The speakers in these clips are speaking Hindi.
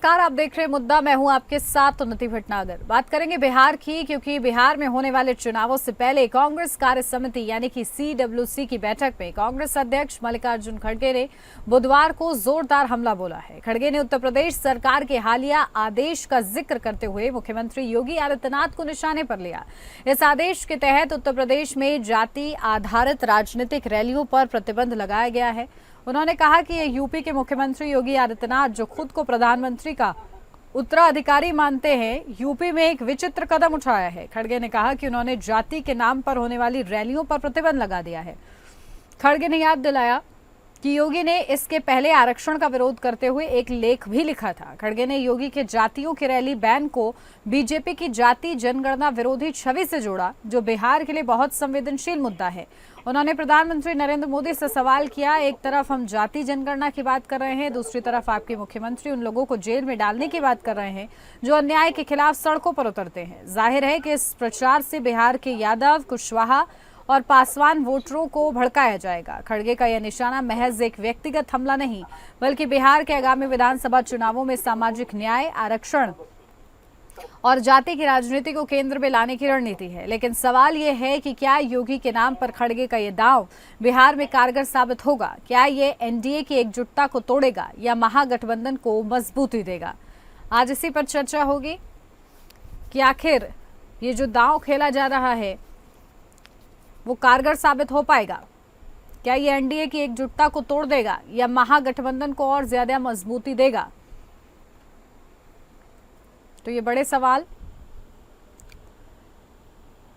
नमस्कार, आप देख रहे हैं मुद्दा। मैं हूं आपके साथ उन्नति भटनागर। बात करेंगे बिहार की, क्योंकि बिहार में होने वाले चुनावों से पहले कांग्रेस कार्य समिति यानी कि CWC की बैठक में कांग्रेस अध्यक्ष मल्लिकार्जुन खड़गे ने बुधवार को जोरदार हमला बोला है। खड़गे ने उत्तर प्रदेश सरकार के हालिया आदेश का जिक्र करते हुए मुख्यमंत्री योगी आदित्यनाथ को निशाने पर लिया। इस आदेश के तहत उत्तर प्रदेश में जाति आधारित राजनीतिक रैलियों पर प्रतिबंध लगाया गया है। उन्होंने कहा कि ये यूपी के मुख्यमंत्री योगी आदित्यनाथ, जो खुद को प्रधानमंत्री का उत्तराधिकारी मानते हैं, यूपी में एक विचित्र कदम उठाया है। खड़गे ने कहा कि उन्होंने जाति के नाम पर होने वाली रैलियों पर प्रतिबंध लगा दिया है। खड़गे ने याद दिलाया कि योगी ने इसके पहले आरक्षण का विरोध करते हुए एक लेख भी लिखा था। खड़गे ने योगी के जातियों की रैली बैन को बीजेपी की जाति जनगणना विरोधी छवि से जोड़ा, जो बिहार के लिए बहुत संवेदनशील मुद्दा है। उन्होंने प्रधानमंत्री नरेंद्र मोदी से सवाल किया, एक तरफ हम जाति जनगणना की बात कर रहे हैं, दूसरी तरफ आपके मुख्यमंत्री उन लोगों को जेल में डालने की बात कर रहे हैं जो अन्याय के खिलाफ सड़कों पर उतरते हैं। जाहिर है कि इस प्रचार से बिहार के यादव, कुशवाहा और पासवान वोटरों को भड़काया जाएगा। खड़गे का यह निशाना महज एक व्यक्तिगत हमला नहीं, बल्कि बिहार के आगामी विधानसभा चुनावों में सामाजिक न्याय, आरक्षण और जाति की राजनीति को केंद्र में लाने की रणनीति है। लेकिन सवाल यह है कि क्या योगी के नाम पर खड़गे का ये दांव बिहार में कारगर साबित होगा? क्या ये एनडीए की एकजुटता को तोड़ेगा या महागठबंधन को मजबूती देगा? आज इसी पर चर्चा होगी कि आखिर ये जो दांव खेला जा रहा है वो कारगर साबित हो पाएगा। क्या ये एनडीए की एकजुटता को तोड़ देगा या महागठबंधन को और ज्यादा मजबूती देगा? तो ये बड़े सवाल।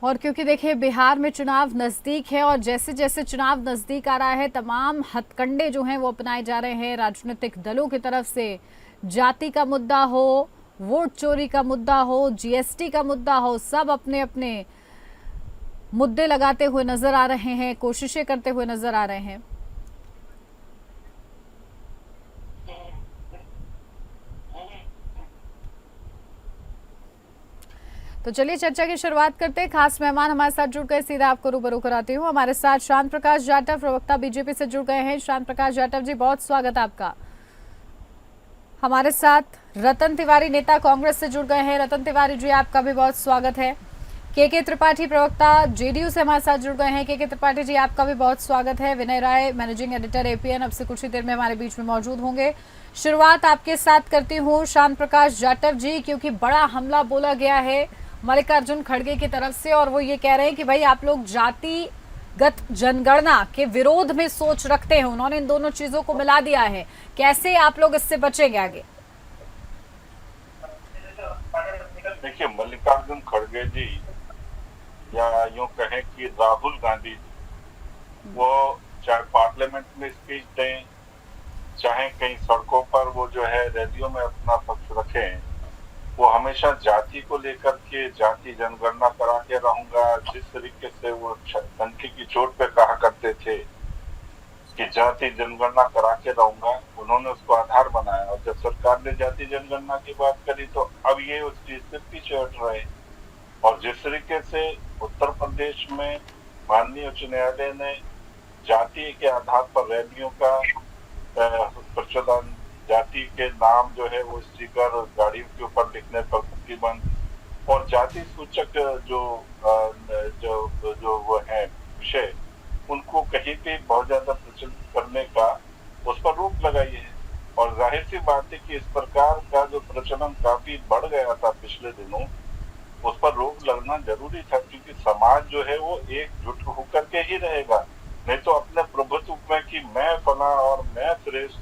और क्योंकि देखिए बिहार में चुनाव नजदीक है और जैसे जैसे चुनाव नजदीक आ रहा है, तमाम हथकंडे जो हैं वो अपनाए जा रहे हैं राजनीतिक दलों की तरफ से। जाति का मुद्दा हो, वोट चोरी का मुद्दा हो, जीएसटी का मुद्दा हो, सब अपने अपने मुद्दे लगाते हुए नजर आ रहे हैं, कोशिशें करते हुए नजर आ रहे हैं। तो चलिए चर्चा की शुरुआत करते हैं। खास मेहमान हमारे साथ जुड़ गए, सीधा आपको रूबरू कराती हूँ। हमारे साथ शांत प्रकाश जाटव, प्रवक्ता बीजेपी से जुड़ गए हैं। शांत प्रकाश जाटव जी, बहुत स्वागत है आपका। हमारे साथ रतन तिवारी, नेता कांग्रेस से जुड़ गए हैं। रतन तिवारी जी, आपका भी बहुत स्वागत है। के त्रिपाठी, प्रवक्ता जेडीयू से हमारे साथ जुड़ गए हैं। के त्रिपाठी जी, आपका भी बहुत स्वागत है। विनय राय, मैनेजिंग एडिटर एपीएन, अब से कुछ ही देर में हमारे बीच में मौजूद होंगे। शुरुआत आपके साथ करती हूँ शांत प्रकाश जाटव जी, क्योंकि बड़ा हमला बोला गया है मल्लिकार्जुन खड़गे की तरफ से, और वो ये कह रहे हैं कि भाई आप लोग जातिगत जनगणना के विरोध में सोच रखते हैं। उन्होंने इन दोनों चीजों को मिला दिया है। कैसे आप लोग इससे बचेंगे आगे? देखिए, मल्लिकार्जुन खड़गे जी या यूं कहें कि राहुल गांधी जी, वो चाहे पार्लियामेंट में स्पीच दें, चाहे कहीं सड़कों पर वो जो है रैलियों में अपना पक्ष रखें, वो हमेशा जाति को लेकर के जाति जनगणना करा के रहूंगा, जिस तरीके से वो डंके की चोट पे कहा करते थे कि जाति जनगणना करा के रहूंगा, उन्होंने उसको आधार बनाया। और जब सरकार ने जाति जनगणना की बात करी तो अब ये उस चीज से पीछे हट रहे। और जिस तरीके से उत्तर प्रदेश में माननीय उच्च न्यायालय ने जाति के आधार पर रैलियों का प्रचलन, जाति के नाम जो है वो स्टिकर गाड़ियों के ऊपर लिखने पर प्रतिबंध, और जाति सूचक जो वो है विषय, उनको कहीं पे बहुत ज्यादा प्रचलित करने का उस पर रोक लगाई है। और जाहिर सी बात है कि इस प्रकार का जो प्रचलन काफी बढ़ गया था पिछले दिनों, उस पर रोक लगना जरूरी था, क्योंकि समाज जो है वो एकजुट होकर के ही रहेगा। नहीं तो अपने प्रभुत्व में कि मैं फला और मैं श्रेष्ठ,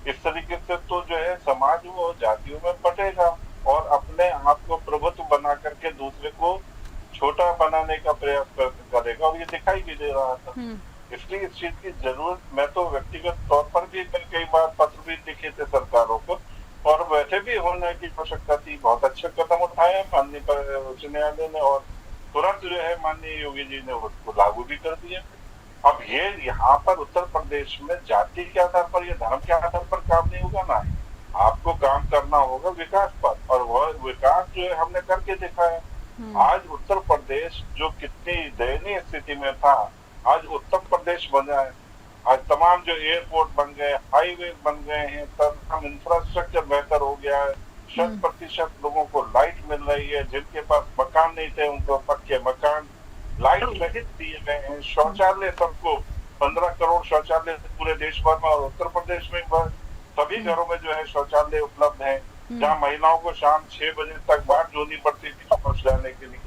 इस तरीके से तो जो है समाज वो जातियों में बटेगा और अपने आप को प्रभुत्व बना करके दूसरे को छोटा बनाने का प्रयास करेगा, और ये दिखाई भी दे रहा था। इसलिए इस चीज की जरूरत, मैं तो व्यक्तिगत तौर पर भी कई बार पत्र भी लिखे थे सरकारों को, और वैसे भी होने की आवश्यकता थी। बहुत अच्छा कदम उठाया माननीय उच्च न्यायालय ने, और तुरंत जो है माननीय योगी जी ने उसको लागू भी कर दिया। अब ये यहाँ पर उत्तर प्रदेश में जाति के आधार पर या धर्म के आधार पर काम नहीं होगा ना, आपको काम करना होगा विकास पर, और वह विकास जो है हमने करके दिखाया। आज उत्तर प्रदेश जो कितनी दयनीय स्थिति में था, आज उत्तर प्रदेश बना है। आज तमाम जो एयरपोर्ट बन गए, हाईवे बन गए हैं, तमाम इंफ्रास्ट्रक्चर बेहतर हो गया है, 100% लोगों को लाइट मिल रही है, जिनके पास मकान नहीं थे उनको पक्के मकान, लाइट रहित दिए गए हैं, शौचालय सबको 15 करोड़ शौचालय पूरे देश भर में और उत्तर प्रदेश में सभी घरों में जो है शौचालय उपलब्ध है, जहाँ महिलाओं को शाम 6 बजे तक बाट जोनी पड़ती थी पहुंच जाने के लिए।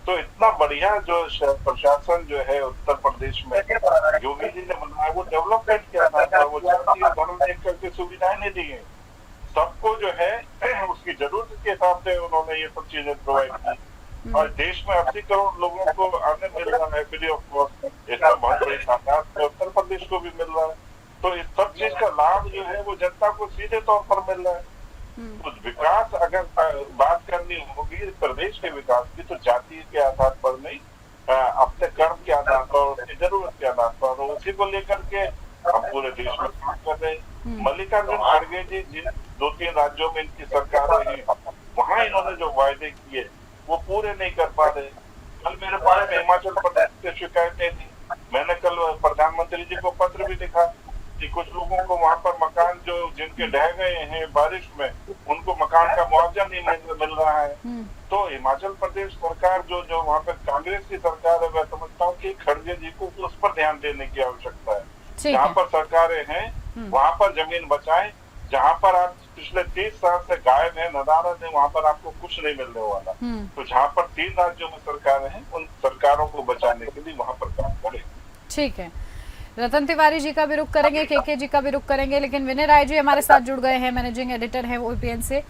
तो इतना बढ़िया जो प्रशासन जो है उत्तर प्रदेश में योगी जी ने बनाया, वो डेवलपमेंट क्या था, वो जातीय धर्म देख करके सुविधाएं नहीं दी है, सबको जो है उसकी जरूरत के हिसाब से उन्होंने ये सब चीजें प्रोवाइड की और देश में 80 करोड़ लोगों को अन्न मिल रहा है फ्री ऑफ कॉस्ट। इसका बहुत बड़ी तादाद उत्तर प्रदेश को भी मिल रहा है। तो इस सब चीज का लाभ जो है वो जनता को सीधे तौर पर मिल रहा है। तो विकास अगर बात करनी होगी प्रदेश के विकास की, तो जाति के आधार पर नहीं, अपने कर्म के आधार पर, उसकी जरूरत के आधार पर, उसी को लेकर के हम पूरे देश में काम कर रहे हैं। मल्लिकार्जुन खड़गे जी जिन 2-3 राज्यों में इनकी सरकार रही, वहां इन्होंने जो वायदे किए वो पूरे नहीं कर पा रहे। कल मेरे पास में हिमाचल प्रदेश से शिकायतें थी, मैंने कल प्रधानमंत्री जी को पत्र भी लिखा कि कुछ लोगों को वहां पर मकान जो जिनके ढह गए हैं बारिश में, उनको मकान का मुआवजा नहीं मिल रहा है। तो हिमाचल प्रदेश सरकार जो वहाँ पर कांग्रेस की सरकार है, मैं समझता हूँ कि खड़गे जी को उस पर ध्यान देने की आवश्यकता है। जहाँ पर सरकारें हैं वहाँ पर जमीन बचाएं, जहाँ पर आप पिछले 30 साल से गायब है, नदारद है, वहाँ पर आपको कुछ नहीं मिलने वाला। तो जहाँ पर 3 राज्यों में सरकारें हैं, उन सरकारों को बचाने के लिए वहाँ पर काम करें। ठीक है, रतन तिवारी जी का भी रुख करेंगे, केके जी का भी रुख करेंगे, लेकिन विनय राय जी हमारे साथ जुड़ गए हैं, मैनेजिंग एडिटर हैं ओपीएन से।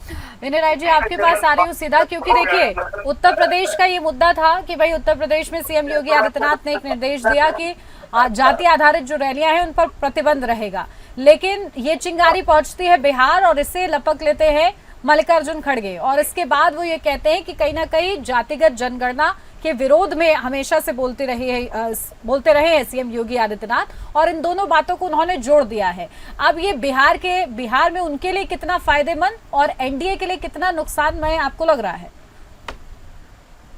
विनय राय जी आपके पास आ रही हूँ सीधा, क्योंकि देखिए उत्तर प्रदेश का ये मुद्दा था कि भाई उत्तर प्रदेश में सीएम योगी आदित्यनाथ ने एक निर्देश दिया कि जाति आधारित जो रैलियां हैं उन पर प्रतिबंध रहेगा, लेकिन ये चिंगारी पहुंचती है बिहार और इसे लपक लेते हैं मल्लिकार्जुन खड़गे और इसके बाद वो ये कहते हैं कि कहीं ना कहीं जातिगत जनगणना के विरोध में हमेशा से बोलते रहे हैं सीएम योगी आदित्यनाथ और इन दोनों बातों को उन्होंने जोड़ दिया है। अब ये बिहार में उनके लिए कितना फायदेमंद और एनडीए के लिए कितना नुकसानमय आपको लग रहा है?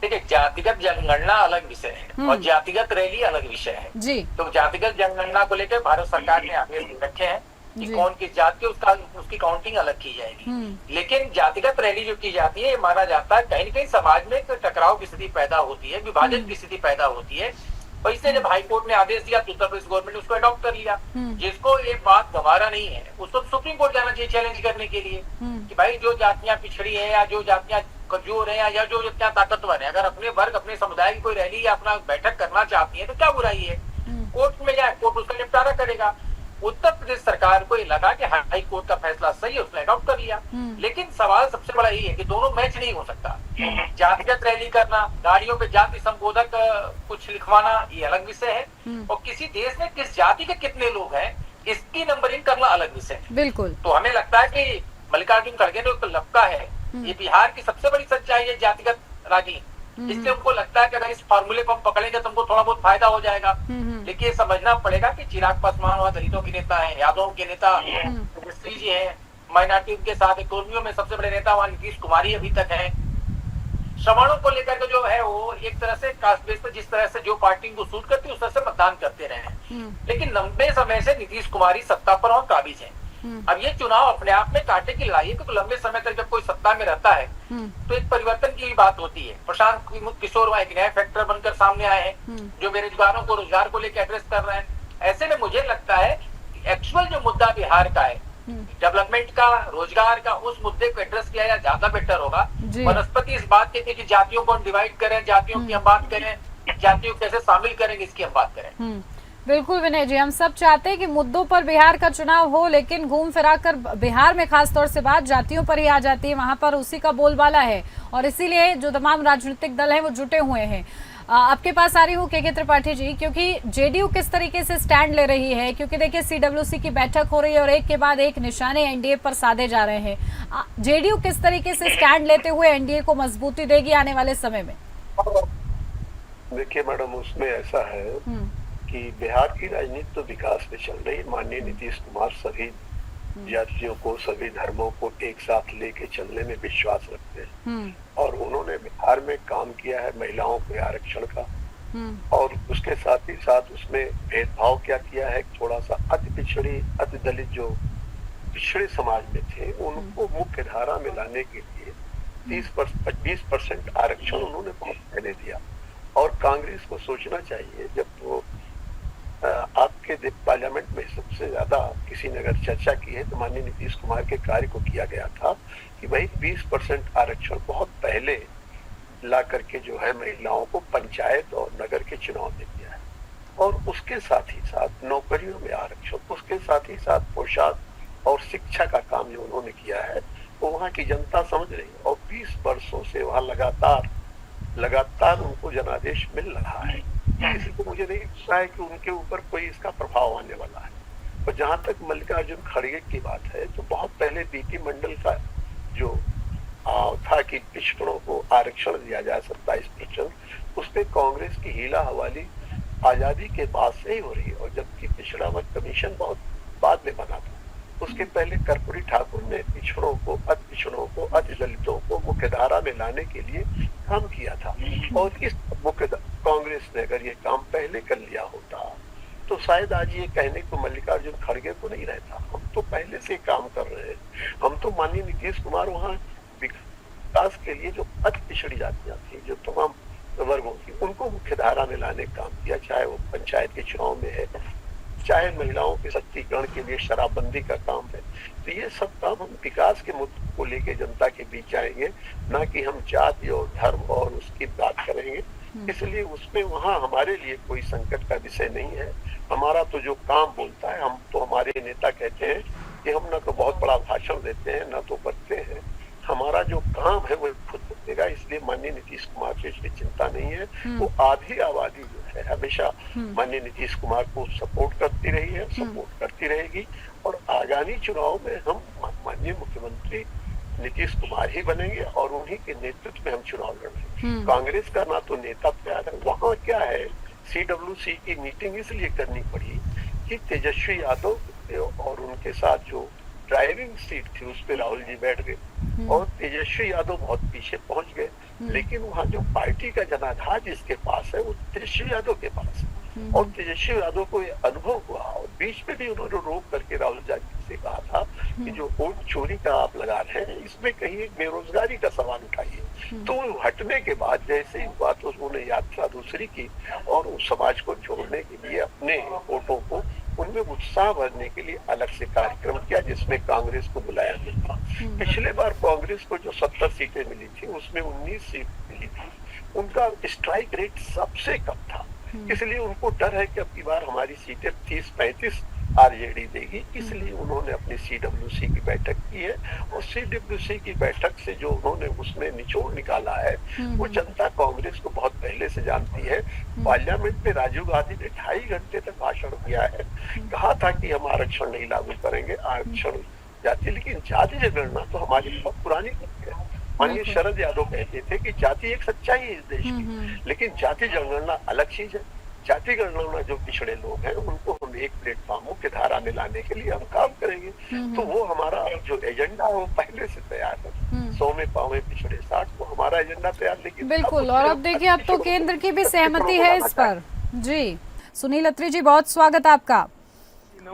देखिए, जातिगत जनगणना अलग विषय है और जातिगत रैली अलग विषय है जी। तो जातिगत जनगणना को लेकर भारत सरकार ने आदेश रखे हैं कि कौन किस जात के उसकी काउंटिंग अलग की जाएगी। लेकिन जातिगत रैली जो की जाती है, ये माना जाता है कहीं न कहीं समाज में टकराव की स्थिति पैदा होती है, विभाजन की स्थिति पैदा होती है। और इससे जब हाई कोर्ट ने आदेश दिया तो उत्तर प्रदेश गवर्नमेंट ने उसको अडॉप्ट कर लिया। जिसको ये बात गंवारा नहीं है उसको सुप्रीम कोर्ट जाना चाहिए चैलेंज करने के लिए कि भाई जो जातियां पिछड़ी है या जो जातियां कमजोर है या जो जातियां ताकतवर है, अगर अपने वर्ग अपने समुदाय की कोई रैली या अपना बैठक करना चाहती है तो क्या बुराई है, कोर्ट में जाए, कोर्ट उसका निपटारा करेगा। उत्तर प्रदेश सरकार को ये लगा कि हाई कोर्ट का फैसला सही है, उसने अडॉप्ट कर लिया। लेकिन सवाल सबसे बड़ा यही है कि दोनों मैच नहीं हो सकता। जातिगत रैली करना, गाड़ियों पे जाति संबोधक कुछ लिखवाना, ये अलग विषय है और किसी देश में किस जाति के कितने लोग हैं इसकी नंबरिंग करना अलग विषय है। बिल्कुल। तो हमें लगता है कि मल्लिकार्जुन खड़गे ने लपका है, ये बिहार की सबसे बड़ी सच्चाई है जातिगत राजनीति, इसलिए उनको लगता है कि अगर इस फार्मूले को हम पकड़ेंगे तो हमको थोड़ा बहुत फायदा हो जाएगा। लेकिन ये समझना पड़ेगा कि चिराग पासवान वहाँ दलितों के नेता हैं, यादवों के नेता ओवैसी जी हैं, माइनॉरिटी के साथ कर्मियों में सबसे बड़े नेता वहाँ नीतीश कुमार ही अभी तक हैं। श्रमणों को लेकर के जो है वो एक तरह से कास्ट बेस पर जिस तरह से जो पार्टी को सूट करती है उस तरह से मतदान करते रहे हैं, लेकिन लंबे समय से नीतीश कुमार ही सत्ता पर और काबिज है। अब ये चुनाव अपने आप में कांटे की लड़ाई है, क्योंकि लंबे समय तक जब कोई सत्ता में रहता है तो एक परिवर्तन की भी बात होती है। प्रशांत किशोर वहाँ एक नया फैक्टर बनकर सामने आए हैं जो बेरोजगारों को रोजगार को लेकर एड्रेस कर रहे हैं। ऐसे में मुझे लगता है कि एक्चुअल जो मुद्दा बिहार का है डेवलपमेंट का, रोजगार का, उस मुद्दे को एड्रेस किया जाए ज्यादा बेटर होगा। वनस्पति इस बात के कि जातियों को हम डिवाइड करें, जातियों की हम बात करें, जातियों को कैसे शामिल करेंगे इसकी हम बात करें। बिल्कुल विनय जी, हम सब चाहते हैं कि मुद्दों पर बिहार का चुनाव हो, लेकिन घूम फिरा कर बिहार में खास तौर से बात जातियों पर ही आ जाती है, वहां पर उसी का बोलबाला है और इसीलिए जो तमाम राजनीतिक दल हैं वो जुटे हुए हैं। आपके पास आ रही हूँ केके त्रिपाठी जी, क्योंकि जेडीयू किस तरीके से स्टैंड ले रही है, क्योंकि देखिए सीडब्ल्यूसी की बैठक हो रही है और एक के बाद एक निशाने एनडीए पर साधे जा रहे हैं। जेडीयू किस तरीके से स्टैंड लेते हुए एनडीए को मजबूती देगी आने वाले समय में? देखिए मैडम, उसमें ऐसा है कि बिहार की राजनीति तो विकास पे चल रही है। माननीय नीतीश कुमार सभी जातियों को, सभी धर्मों को एक साथ लेके चलने में विश्वास रखते हैं और उन्होंने बिहार में काम किया है महिलाओं के आरक्षण का और उसके साथ ही साथ उसमें भेदभाव क्या किया है, थोड़ा सा अति पिछड़ी, अति दलित जो पिछड़े समाज में थे उनको मुख्य धारा में लाने के लिए 20% आरक्षण उन्होंने बहुत पहले दिया। और कांग्रेस को सोचना चाहिए, जब वो आपके पार्लियामेंट में सबसे ज्यादा किसी ने अगर चर्चा की है तो माननीय नीतीश कुमार के कार्य को किया गया था कि भाई 20% आरक्षण बहुत पहले ला करके जो है महिलाओं को पंचायत और नगर के चुनाव में दिया है। और उसके साथ ही साथ नौकरियों में आरक्षण, उसके साथ ही साथ पोशाक और शिक्षा का काम जो उन्होंने किया है वो वहाँ की जनता समझ रही है। और 20 वर्षों से वहाँ लगातार उनको जनादेश मिल रहा है। किसी को मुझे नहीं लगता है कि उनके ऊपर कोई इसका प्रभाव आने वाला है। और जहां तक मल्लिकार्जुन खड़गे की बात है तो बहुत पहले बीपी मंडल का जो था कि पिछड़ों को आरक्षण दिया जाए 27%, उस पे कांग्रेस की हीला हवाली आजादी के बाद से ही हो रही है। और जबकि पिछड़ा वर्ग कमीशन बहुत बाद में बना था, उसके पहले कर्पूरी ठाकुर ने पिछड़ों को, अति पिछड़ों को, अति दलितों को मुख्य धारा में लाने के लिए काम किया था। और इस कांग्रेस ने अगर ये काम पहले कर लिया होता तो शायद आज ये कहने को मल्लिकार्जुन खड़गे को नहीं रहता। हम तो पहले से काम कर रहे हैं। हम तो माननीय नीतीश कुमार वहाँ विकास के लिए जो अति पिछड़ी जातियां थी, जो तमाम वर्गों की, उनको मुख्य धारा में लाने का काम किया, चाहे वो पंचायत के चुनाव में है, चाहे महिलाओं के सशक्तिकरण के लिए शराबबंदी का काम है। तो ये सब काम हम विकास के मुद्दों को लेके जनता के बीच आएंगे, ना कि हम जाति और धर्म और उसकी बात करेंगे। इसलिए उसमें वहाँ हमारे लिए कोई संकट का विषय नहीं है। हमारा तो जो काम बोलता है, हम तो, हमारे नेता कहते हैं कि हम ना तो बहुत बड़ा भाषण देते हैं ना तो बचते हैं, हमारा जो काम है वो खुद बचेगा। इसलिए माननीय नीतीश कुमार को इसकी चिंता नहीं है। वो आधी आबादी जो है हमेशा माननीय नीतीश कुमार को सपोर्ट करती रही है, सपोर्ट करती रहेगी। और आगामी चुनाव में हम माननीय मुख्यमंत्री नीतीश कुमार ही बनेंगे और उन्हीं के नेतृत्व में हम चुनाव लड़ेंगे। कांग्रेस का ना तो नेता तैयार है। वहाँ क्या है, CWC की मीटिंग इसलिए करनी पड़ी कि तेजस्वी यादव और उनके साथ जो ड्राइविंग सीट थी उस पे राहुल जी बैठ गए और तेजस्वी यादव बहुत पीछे पहुंच गए। लेकिन वहाँ जो पार्टी का जनाधार जिसके पास है वो तेजस्वी यादव के पास है। और तेजस्वी यादव को ये अनुभव हुआ और बीच में भी उन्होंने रोक करके राहुल गांधी से कहा था कि जो वोट चोरी का आप लगा रहे हैं इसमें कहीं एक बेरोजगारी का सवाल उठाइए। तो हटने के बाद जैसे ही हुआ तो उन्होंने यात्रा दूसरी की और उस समाज को जोड़ने के लिए अपने वोटों को उनमें उत्साह भरने के लिए अलग से कार्यक्रम किया जिसमें कांग्रेस को बुलाया गया था। पिछले बार कांग्रेस को जो 70 सीटें मिली थी उसमें 19 सीट मिली थी। उनका स्ट्राइक रेट सबसे कम था, इसलिए उनको डर है कि अब की बार हमारी सीटें 30-35 आरजेडी देगी। इसलिए उन्होंने अपनी CWC की बैठक की है और CWC की बैठक से जो उन्होंने उसमें निचोड़ निकाला है वो जनता कांग्रेस को बहुत पहले से जानती है। पार्लियामेंट में राजीव गांधी ने 2.5 घंटे तक भाषण दिया है, कहा था कि हम आरक्षण नहीं लागू करेंगे, आरक्षण जाति, लेकिन जाति जनगणना तो हमारी बहुत पुरानी है। माननीय शरद यादव कहते थे कि जाति एक सच्चाई है इस देश की, लेकिन जाति जनगणना अलग चीज है। जाति गणना जो पिछड़े लोग हैं उनको हम एक प्लेटफॉर्म मुख्य धारा में लाने के लिए हम काम करेंगे। तो वो हमारा जो एजेंडा है वो पहले से तैयार है। 100 में पावे पिछड़े 60 को हमारा एजेंडा तैयार। लेकिन बिल्कुल, और अब देखिए अब तो केंद्र की भी सहमति है इस पर। जी सुनील अत्री जी, बहुत स्वागत आपका।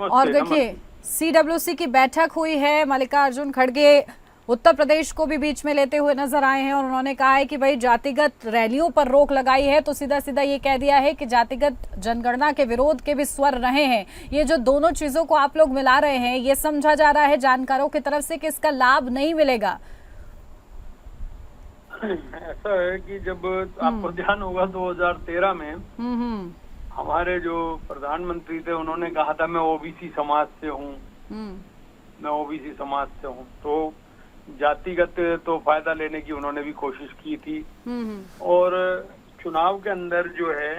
और देखिए CWC की बैठक हुई है, मल्लिकार्जुन खड़गे उत्तर प्रदेश को भी बीच में लेते हुए नजर आए हैं और उन्होंने कहा है कि भाई जातिगत रैलियों पर रोक लगाई है, तो सीधा सीधा ये कह दिया है कि जातिगत जनगणना के विरोध के भी स्वर रहे हैं। ये जो दोनों चीजों को आप लोग मिला रहे हैं, ये समझा जा रहा है जानकारों की तरफ से कि इसका लाभ नहीं मिलेगा। ऐसा है कि जब आपको ध्यान होगा 2013 में हमारे जो प्रधानमंत्री थे उन्होंने कहा था मैं ओबीसी समाज से हूँ, मैं ओबीसी समाज से हूँ। तो जातिगत तो फायदा लेने की उन्होंने भी कोशिश की थी। और चुनाव के अंदर जो है,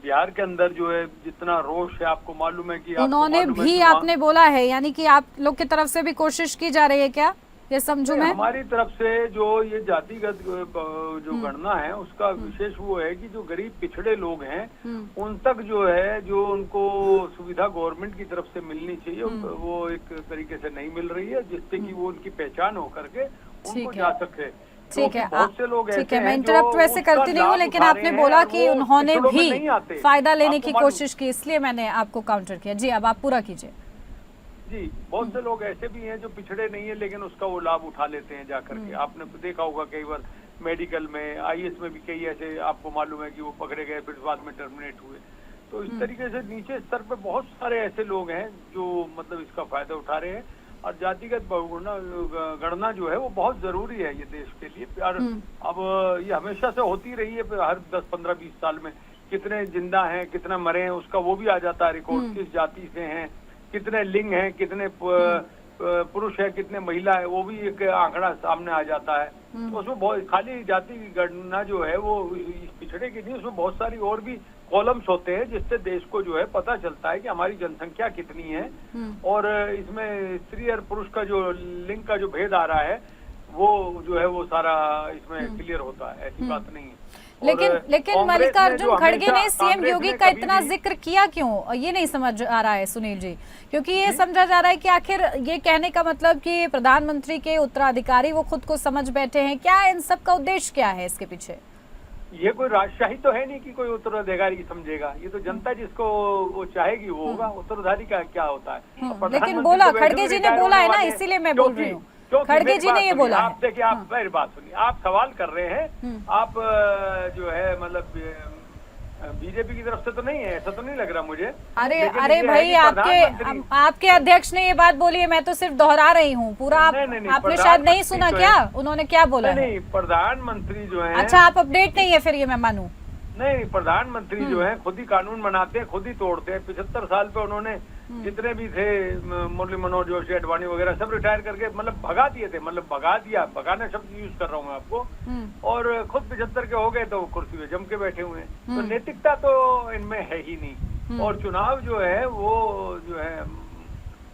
बिहार के अंदर जो है जितना रोष है, आपको मालूम है कि उन्होंने भी आपने बोला है, यानी कि आप लोग की तरफ से भी कोशिश की जा रही है क्या, ये समझूं मैं? हमारी तरफ से जो ये जातिगत जो गणना है उसका विशेष वो है कि जो गरीब पिछड़े लोग हैं उन तक जो है, जो उनको सुविधा गवर्नमेंट की तरफ से मिलनी चाहिए वो एक तरीके से नहीं मिल रही है, जिससे कि वो उनकी पहचान हो करके उनको जा सके। ठीक है, बहुत से लोग ठीक है, मैं इंटरप्ट वैसे करती नहीं हूँ, लेकिन आपने बोला कि उन्होंने भी फायदा लेने की कोशिश की, इसलिए मैंने आपको काउंटर किया। जी अब आप पूरा कीजिए। जी, बहुत से लोग ऐसे भी हैं जो पिछड़े नहीं है लेकिन उसका वो लाभ उठा लेते हैं जाकर के। आपने देखा होगा कई बार मेडिकल में, आईएएस में भी कई ऐसे आपको मालूम है कि वो पकड़े गए फिर बाद में टर्मिनेट हुए। तो इस तरीके से नीचे स्तर पे बहुत सारे ऐसे लोग हैं जो मतलब इसका फायदा उठा रहे हैं। और जातिगत गणना जो है वो बहुत जरूरी है ये देश के लिए। और अब ये हमेशा से होती रही है, हर 10, 15, 20 साल में कितने जिंदा हैं, कितने मरे हैं, उसका वो भी आ जाता है रिकॉर्ड, किस जाति से हैं, कितने लिंग हैं, कितने पुरुष है, कितने महिला है, वो भी एक आंकड़ा सामने आ जाता है। तो उसमें बहुत खाली जाति की गणना जो है वो इस पिछड़े की नहीं, उसमें बहुत सारी और भी कॉलम्स होते हैं जिससे देश को जो है पता चलता है कि हमारी जनसंख्या कितनी है। और इसमें स्त्री और पुरुष का जो लिंग का जो भेद आ रहा है वो जो है वो सारा इसमें क्लियर होता है, ऐसी बात नहीं है। लेकिन मल्लिकार्जुन खड़गे ने सीएम योगी का इतना जिक्र किया क्यों, ये नहीं समझ आ रहा है सुनील जी। क्योंकि ये समझा जा रहा है कि आखिर ये कहने का मतलब कि प्रधानमंत्री के उत्तराधिकारी वो खुद को समझ बैठे हैं, क्या इन सब का उद्देश्य क्या है इसके पीछे? ये कोई राजशाही तो है नहीं कि कोई उत्तराधिकारी समझेगा, ये तो जनता जिसको वो चाहेगी वो होगा। उत्तराधिकारी का क्या होता है? लेकिन बोला खड़गे जी ने बोला है ना, इसीलिए मैं बोल रही हूँ, खड़गे जी ने ये बोला है। आप देखिए, आप मेरी बात सुनिए, आप सवाल कर रहे हैं, आप जो है मतलब बीजेपी की तरफ से तो नहीं है, ऐसा तो नहीं लग रहा मुझे। अरे भाई, आपके अध्यक्ष ने ये बात बोली है, मैं तो सिर्फ दोहरा रही हूँ पूरा। आपने शायद नहीं सुना क्या उन्होंने क्या बोला? नहीं, प्रधानमंत्री जो है। अच्छा, आप अपडेट नहीं है फिर, ये मैं मानूं। नहीं, प्रधानमंत्री जो है खुद ही कानून बनाते हैं, खुद ही तोड़ते हैं। 75 साल पे उन्होंने जितने भी थे मुरली मनोहर जोशी, अडवाणी वगैरह सब रिटायर करके मतलब भगा दिए थे, मतलब भगा दिया, भगाना शब्द यूज कर रहा हूँ मैं आपको। और खुद 75 के हो गए तो कुर्सी पे जम के बैठे हुए हैं। तो नैतिकता तो इनमें है ही नहीं। और चुनाव जो है वो जो है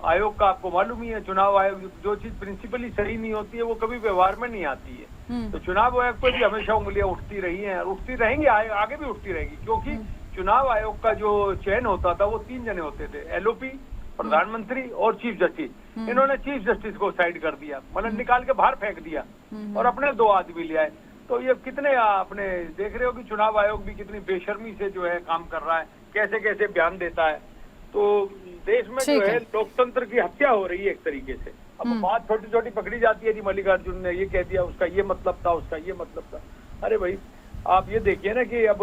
आयोग का आपको मालूम ही है, चुनाव आयोग जो चीज प्रिंसिपली सही नहीं होती है वो कभी व्यवहार में नहीं आती है। तो चुनाव आयोग पर भी हमेशा उंगलियां उठती रही हैं, उठती रहेंगी, आगे भी उठती रहेगी। क्योंकि चुनाव आयोग का जो चयन होता था वो 3 जने होते थे, एलओपी, प्रधानमंत्री और चीफ जस्टिस। इन्होंने चीफ जस्टिस को साइड कर दिया, मतलब निकाल के बाहर फेंक दिया और अपने 2 आदमी ले आए। तो ये कितने अपने देख रहे हो कि चुनाव आयोग भी कितनी बेशर्मी से जो है काम कर रहा है, कैसे कैसे बयान देता है। तो देश में जो है लोकतंत्र की हत्या हो रही है एक तरीके से। अब बात छोटी छोटी पकड़ी जाती है, जी मल्लिकार्जुन ने ये कह दिया, उसका ये मतलब था, उसका ये मतलब था। अरे भाई, आप ये देखिए ना कि अब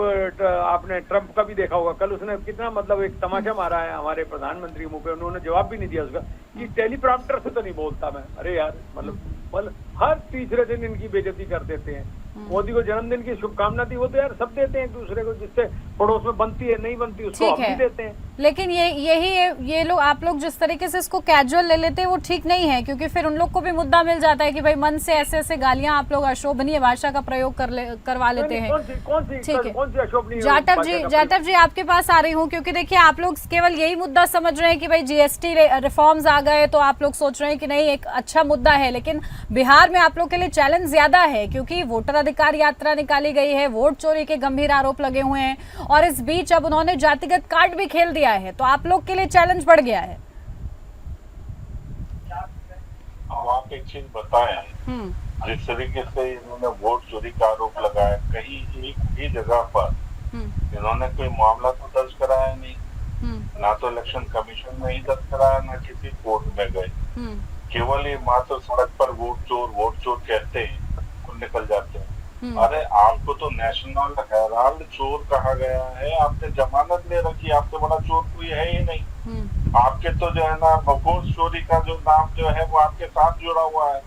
आपने ट्रंप का भी देखा होगा, कल उसने कितना मतलब एक तमाचा मारा है हमारे प्रधानमंत्री मुंह पे, उन्होंने जवाब भी नहीं दिया उसका कि टेलीप्रॉम्प्टर से तो नहीं बोलता मैं। अरे यार, मतलब हर तीसरे दिन इनकी बेइज्जती कर देते हैं। मोदी को जन्मदिन की शुभकामना थी, वो तो यार सब देते हैं एक दूसरे को, जिससे पड़ोस में बनती है नहीं बनती उसको हम भी देते हैं। लेकिन ये लोग, आप लोग जिस तरीके से इसको कैजुअल ले लेते हैं वो ठीक नहीं है, क्योंकि फिर उन लोग को भी मुद्दा मिल जाता है कि भाई मन से ऐसे ऐसे गालियां आप लोग अशोभनीय भाषा का प्रयोग करवा लेते हैं। ठीक है, जाटव जी आपके पास आ रही हूँ, क्योंकि देखिए आप लोग केवल यही मुद्दा समझ रहे हैं कि भाई जीएसटी रिफॉर्म्स आ गए तो आप लोग सोच रहे हैं कि नहीं एक अच्छा मुद्दा है। लेकिन बिहार में आप लोग के लिए चैलेंज ज्यादा है, क्योंकि वोटर अधिकार यात्रा निकाली गई है, वोट चोरी के गंभीर आरोप लगे हुए हैं और इस बीच अब उन्होंने जातिगत कार्ड भी खेल दिया है, तो आप लोग के लिए चैलेंज बढ़ गया है। अब आप एक चीज बताएं, जिस तरीके से इन्होंने वोट चोरी का आरोप लगाया, कहीं एक भी जगह पर इन्होंने कोई मामला तो दर्ज कराया नहीं, ना तो इलेक्शन कमीशन में ही दर्ज कराया, ना किसी कोर्ट में गए। केवल ये मात्र सड़क पर वोट चोर कहते हैं और निकल जाते हैं। अरे आपको तो नेशनल हेराल्ड चोर कहा गया है, आपने जमानत ले रखी, आपसे बड़ा चोर कोई है ही नहीं। आपके तो जो है ना भगोस चोरी का जो नाम जो है वो आपके साथ जुड़ा हुआ है,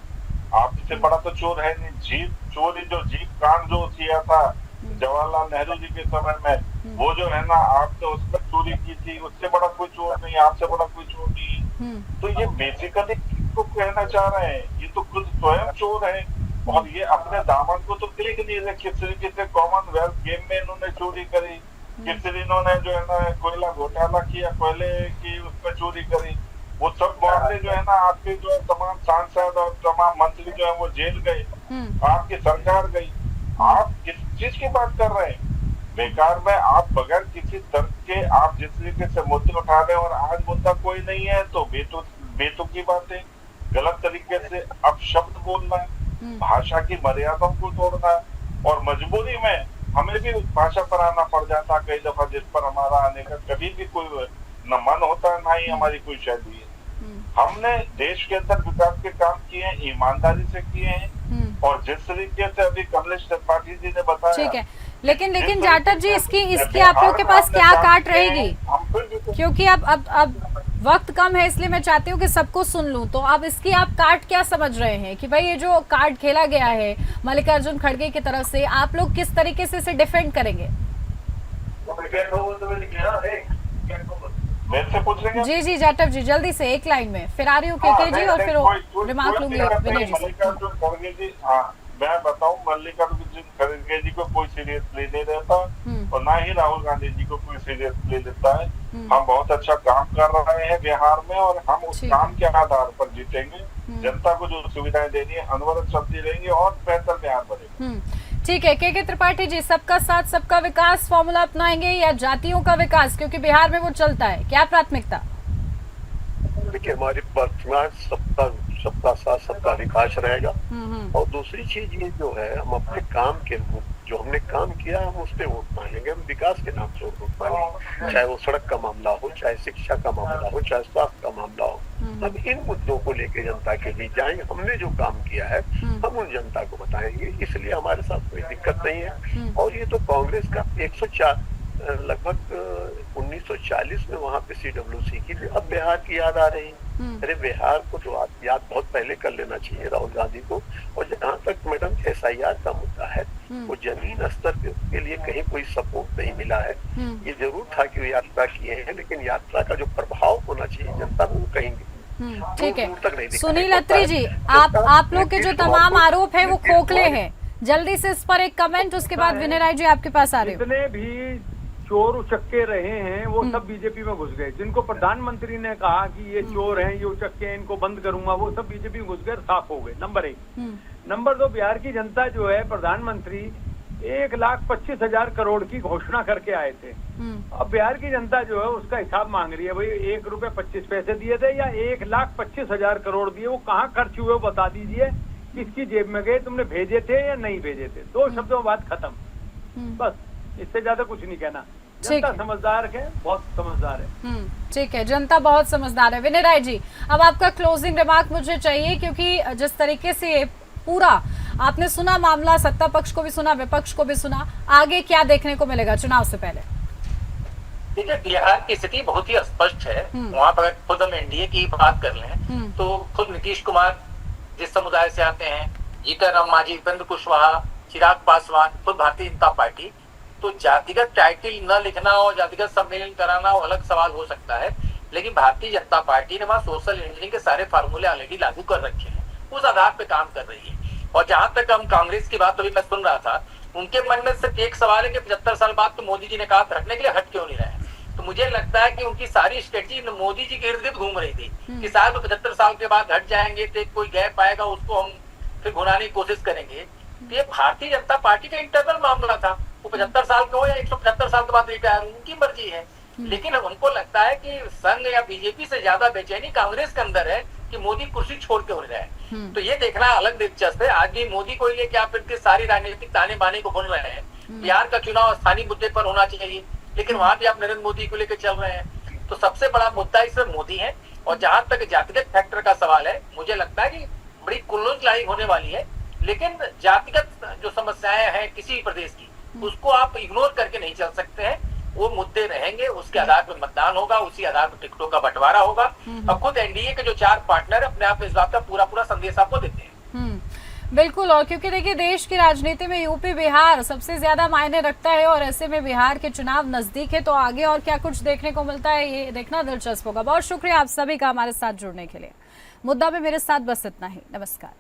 आपसे बड़ा तो चोर है नहीं। जीप चोरी, जो जीप कांड जो किया था जवाहरलाल नेहरू जी के समय में, वो जो है ना आपने उसमें चोरी की थी, उससे बड़ा कोई चोर नहीं, आपसे बड़ा कोई चोर नहीं। तो ये बेसिकली किसको कहना चाह रहे हैं, ये तो खुद स्वयं चोर है। और ये अपने दामन को तो क्लिक नहीं रहे। किस तरीके से कॉमनवेल्थ गेम में इन्होंने चोरी करी, किस तरीके इन्होंने जो है ना कोयला घोटाला किया, कोयले की उसमें चोरी करी, वो सब मामले जो है ना आपके जो है तमाम सांसद और तमाम मंत्री जो है वो जेल गए, आपकी सरकार गई। आप किस चीज की बात कर रहे हैं? बेकार में आप बगैर किसी तर्क के आप जिस तरीके से मुद्दे उठा रहे हैं, और आज मुद्दा कोई नहीं है तो बेतुकी बातें, गलत तरीके से अपशब्द बोलना है, भाषा की मर्यादाओं को तोड़ना है, और मजबूरी में हमें भी उस भाषा पर आना पड़ जाता कई दफा, जिस पर हमारा आने का कभी भी कोई न मन होता है, ना ही हमारी कोई शैली है। हमने देश के अंदर विकास के काम किए हैं, ईमानदारी से किए हैं, और जिस तरीके से अभी कमलेश त्रिपाठी जी ने बताया। ठीक है, लेकिन जाटव जी इसकी आप लोग के पास क्या काट रहेगी? क्योंकि अब वक्त कम है, इसलिए मैं चाहती हूँ कि सबको सुन लूं। तो अब इसकी आप कार्ड क्या समझ रहे हैं कि भाई ये जो कार्ड खेला गया है मल्लिकार्जुन खड़गे की तरफ से, आप लोग किस तरीके से इसे डिफेंड करेंगे? मेरे से पूछ लेंगे? जी जाटव जी, जल्दी से एक लाइन में, फिर आ रही हूँ केके जी और फिर रिमार्क लूंगी विनय जी से। मल्लिकार्जुन खड़गे जी, हाँ मैं बताऊं, मल्लिकार्जुन खड़गे जी को कोई सीरियसली नहीं लेता और ना ही राहुल गांधी जी को कोई सीरियसली लेता है। हम बहुत अच्छा काम कर रहे हैं बिहार में और हम उस काम के आधार पर जीतेंगे। जनता को जो सुविधाएं देनी है अनवरत चलती रहेंगी और बेहतर बिहार बनेगा। ठीक है, के त्रिपाठी जी, सबका साथ सबका विकास फॉर्मूला अपनाएंगे या जातियों का विकास, क्योंकि बिहार में वो चलता है, क्या प्राथमिकता? देखिए, हमारी प्राथमिकता सबका साथ सबका विकास रहेगा। और दूसरी चीज ये जो है, हम अपने काम के जो हमने काम किया हम उस पर वोट मांगेंगे, हम विकास के नाम से वोट मांगेंगे। चाहे वो सड़क का मामला हो, चाहे शिक्षा का मामला हो, चाहे स्वास्थ्य का मामला हो, हम इन मुद्दों को लेके जनता के बीच जाएंगे। हमने जो काम किया है हम उन जनता को बताएंगे, इसलिए हमारे साथ कोई दिक्कत नहीं है। और ये तो कांग्रेस का 104 लगभग 1940 में वहाँ पे CWC की, अब बिहार की याद आ रही। अरे बिहार को तो याद बहुत पहले कर लेना चाहिए राहुल गांधी को। और जहाँ तक मैडम SIR का मुद्दा है, वो जमीन स्तर के लिए कहीं कोई सपोर्ट नहीं मिला है। ये जरूर था कि वो यात्रा किए हैं, लेकिन यात्रा का जो प्रभाव होना चाहिए जनता को कहीं ठीक है। सुनील अत्री जी, आप लोग के जो तमाम आरोप है वो खोखले हैं, जल्दी से इस पर एक कमेंट, उसके बाद विनय राय जी आपके पास आ रहे हो। जितने भी चोर उचक्के रहे हैं वो सब बीजेपी में घुस गए। जिनको प्रधानमंत्री ने कहा कि ये चोर हैं, ये उचक्के हैं, इनको बंद करूंगा, वो सब बीजेपी में घुस गए, साफ हो गए। नंबर 1। नंबर 2, बिहार की जनता जो है, प्रधानमंत्री 1,25,000 करोड़ की घोषणा करके आए थे। अब बिहार की जनता जो है उसका हिसाब मांग रही है, भाई 1 रुपए 25 पैसे दिए थे या 1,25,000 करोड़ दिए, वो कहाँ खर्च हुए वो बता दीजिए, किसकी जेब में गए, तुमने भेजे थे या नहीं भेजे थे। 2 शब्दों में बात खत्म, बस, इससे ज्यादा कुछ नहीं कहना। जनता समझदार है, बहुत समझदार है। ठीक है, जनता बहुत समझदार है। विनय राय जी, अब आपका क्लोजिंग रिमार्क मुझे चाहिए, क्योंकि जिस तरीके से पूरा आपने सुना मामला, सत्ता पक्ष को भी सुना, विपक्ष को भी सुना, आगे क्या देखने को मिलेगा चुनाव से पहले? देखिए, बिहार की स्थिति बहुत ही स्पष्ट है। वहाँ पर खुद हम एनडीए की बात कर लें तो खुद नीतीश कुमार जिस समुदाय से आते हैं, जीतन राम मांझी, उपेंद्र कुशवाहा, चिराग पासवान, खुद भारतीय जनता पार्टी, तो जातिगत टाइटल न लिखना और जातिगत सम्मेलन कराना वो अलग सवाल हो सकता है, लेकिन भारतीय जनता पार्टी ने वहाँ सोशल इंजीनियरिंग के सारे फार्मूले ऑलरेडी लागू कर रखे हैं, उस आधार पे काम कर रही है। और जहां तक हम कांग्रेस की बात अभी मैं सुन रहा था, उनके मन में सिर्फ एक सवाल है कि 75 साल बाद तो मोदी जी ने कहा हटने के लिए हट क्यों नहीं रहे। तो मुझे लगता है कि उनकी सारी स्ट्रेटजी मोदी जी के इर्द गिर्द घूम रही थी कि शायद 75 साल के बाद हट जाएंगे तो कोई गैप आएगा, उसको हम फिर घुराने की कोशिश करेंगे। तो ये भारतीय जनता पार्टी का इंटरनल मामला था, वो 75 साल के हो या 175 साल के बाद रिटायर, उनकी मर्जी है। लेकिन उनको लगता है कि संघ या बीजेपी से ज्यादा बेचैनी कांग्रेस के अंदर है कि मोदी कुर्सी छोड़ के हो रहा है। तो ये देखना अलग दिलचस्प है। आज भी मोदी को लिए क्या फिर सारी राजनीतिक ताने बाने को बुन रहे हैं। बिहार का चुनाव स्थानीय मुद्दे पर होना चाहिए, लेकिन वहां भी आप नरेंद्र मोदी को लेकर चल रहे हैं। तो सबसे बड़ा मुद्दा इसमें मोदी है। और जहां तक जातिगत फैक्टर का सवाल है, मुझे लगता है कि बड़ी कुल्लू लड़ाई होने वाली है, लेकिन जातिगत जो समस्याएं हैं किसी प्रदेश की, उसको आप इग्नोर करके नहीं चल सकते हैं। वो मुद्दे रहेंगे, उसके आधार पर मतदान होगा, उसी आधार पर टिकटों का बंटवारा होगा। अब खुद एनडीए के जो 4 पार्टनर अपने आप इस बात का पूरा संदेश आपको देते हैं। बिल्कुल, और क्योंकि देखिए देश की राजनीति में यूपी बिहार सबसे ज्यादा मायने रखता है, और ऐसे में बिहार के चुनाव नजदीक है, तो आगे और क्या कुछ देखने को मिलता है ये देखना दिलचस्प होगा। बहुत शुक्रिया आप सभी का हमारे साथ जुड़ने के लिए। मुद्दा में मेरे साथ बस इतना ही। नमस्कार।